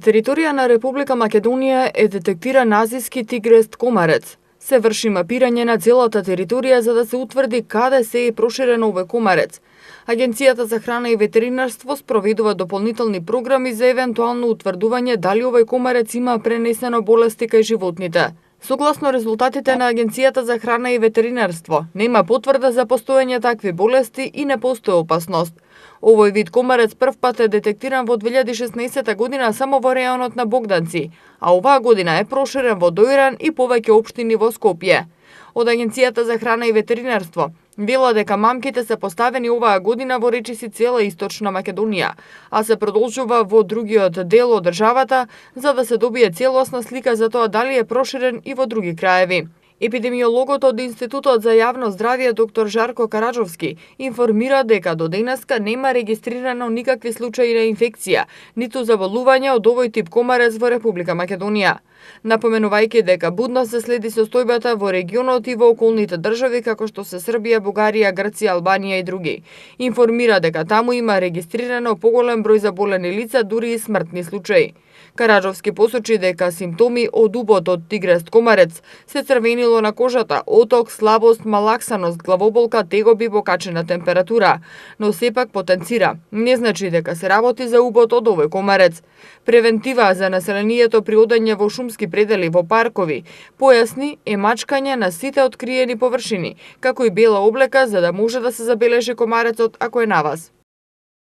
територија на Република Македонија е детектиран азиски тигрест комарец. Се врши мапирање на целата територија за да се утврди каде се е проширен овој комарец. Агенцијата за храна и ветеринарство спроведува дополнителни програми за евентуално утврдување дали овој комарец има пренесено болести кај животните. Согласно резултатите на Агенцијата за храна и ветеринарство, нема потврда за постоење такви болести и не постои опасност. Овој вид комарец првпат е детектиран во 2016 година само во реонот на Богданци, а оваа година е проширен во Дојран и повеќе општини во Скопје. Од Агенцијата за храна и ветеринарство вела дека мамките се поставени оваа година во речиси цела Источна Македонија, а се продолжува во другиот дел од државата за да се добие целосна слика за тоа дали е проширен и во други краеви. Епидемиологот од Институтот за јавно здравје доктор Жарко Караджовски информира дека до денеска нема регистрирано никакви случаи на инфекција, ниту заболување од овој тип комарец во Република Македонија. Напоменувајќи дека будно се следи состојбата во регионот и во околните држави како што се Србија, Бугарија, Грција, Албанија и други. Информира дека таму има регистрирано поголем број заболени лица, дури и смртни случаи. Караджовски посочи дека симптоми од убот од тигрест комарец се црвенило на кожата, оток, слабост, малаксаност, главоболка, тегоби, покачена температура, но сепак потенцира. Не значи дека се работи за убот од овој комарец. Превентива за населението при одење во шумски предели во паркови, појасни, е мачкање на сите откриени површини, како и бела облека за да може да се забележи комарецот ако е на вас.